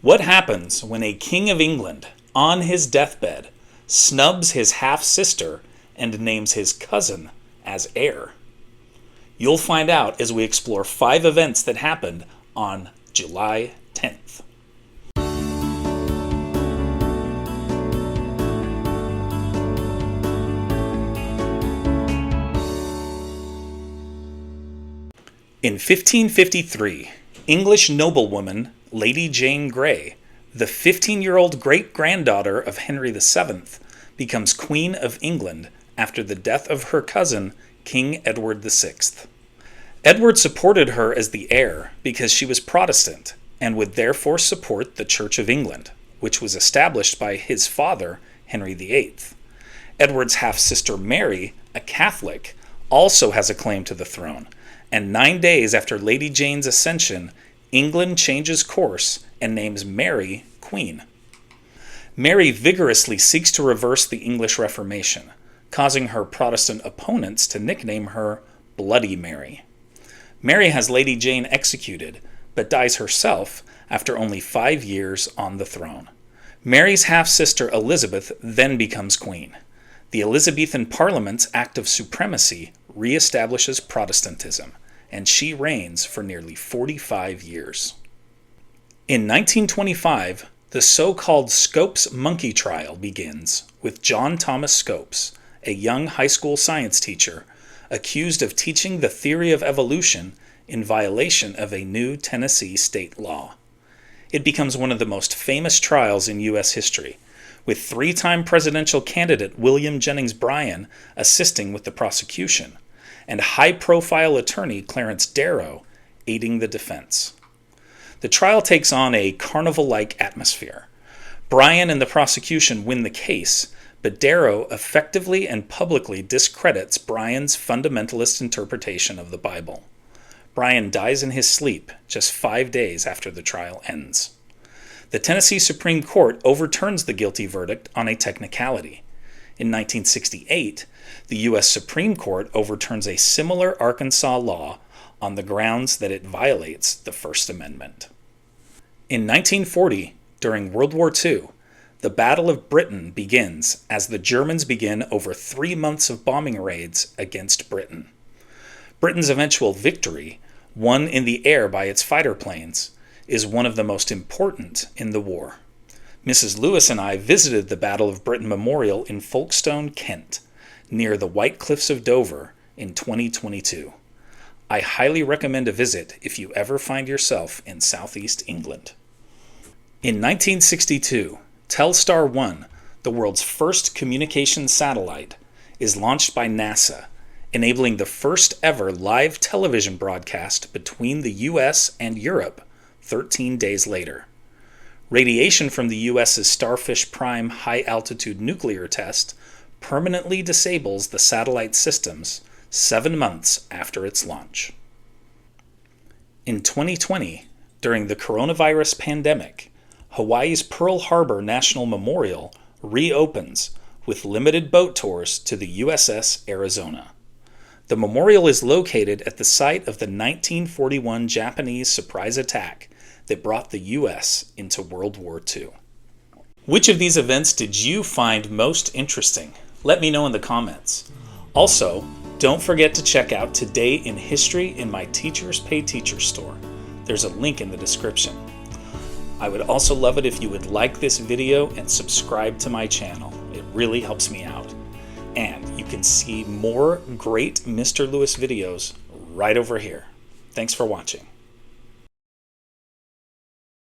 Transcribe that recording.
What happens when a king of England, on his deathbed, snubs his half-sister and names his cousin as heir? You'll find out as we explore 5 events that happened on July 10th. In 1553, English noblewoman Lady Jane Grey, the 15-year-old great-granddaughter of Henry VII, becomes Queen of England after the death of her cousin, King Edward VI. Edward supported her as the heir because she was Protestant and would therefore support the Church of England, which was established by his father, Henry VIII. Edward's half-sister Mary, a Catholic, also has a claim to the throne, and 9 days after Lady Jane's ascension, England changes course and names Mary Queen. Mary vigorously seeks to reverse the English Reformation, causing her Protestant opponents to nickname her Bloody Mary. Mary has Lady Jane executed, but dies herself after only 5 years on the throne. Mary's half-sister Elizabeth then becomes queen. The Elizabethan Parliament's Act of Supremacy reestablishes Protestantism, and she reigns for nearly 45 years. In 1925, the so-called Scopes monkey trial begins with John Thomas Scopes, a young high school science teacher, accused of teaching the theory of evolution in violation of a new Tennessee state law. It becomes one of the most famous trials in U.S. history, with 3-time presidential candidate William Jennings Bryan assisting with the prosecution, and high-profile attorney Clarence Darrow aiding the defense. The trial takes on a carnival-like atmosphere. Bryan and the prosecution win the case, but Darrow effectively and publicly discredits Bryan's fundamentalist interpretation of the Bible. Bryan dies in his sleep just 5 days after the trial ends. The Tennessee Supreme Court overturns the guilty verdict on a technicality. In 1968, the U.S. Supreme Court overturns a similar Arkansas law on the grounds that it violates the First Amendment. In 1940, during World War II, the Battle of Britain begins as the Germans begin over 3 months of bombing raids against Britain. Britain's eventual victory, won in the air by its fighter planes, is one of the most important in the war. Mrs. Lewis and I visited the Battle of Britain Memorial in Folkestone, Kent, near the White Cliffs of Dover in 2022. I highly recommend a visit if you ever find yourself in southeast England. In 1962, Telstar 1, the world's first communications satellite, is launched by NASA, enabling the first ever live television broadcast between the US and Europe 13 days later. Radiation from the US's Starfish Prime high-altitude nuclear test permanently disables the satellite systems 7 months after its launch. In 2020, during the coronavirus pandemic, Hawaii's Pearl Harbor National Memorial reopens with limited boat tours to the USS Arizona. The memorial is located at the site of the 1941 Japanese surprise attack that brought the U.S. into World War II. Which of these events did you find most interesting? Let me know in the comments. Also, don't forget to check out Today in History in my Teachers Pay Teachers store. There's a link in the description. I would also love it if you would like this video and subscribe to my channel. It really helps me out. And you can see more great Mr. Lewis videos right over here. Thanks for watching.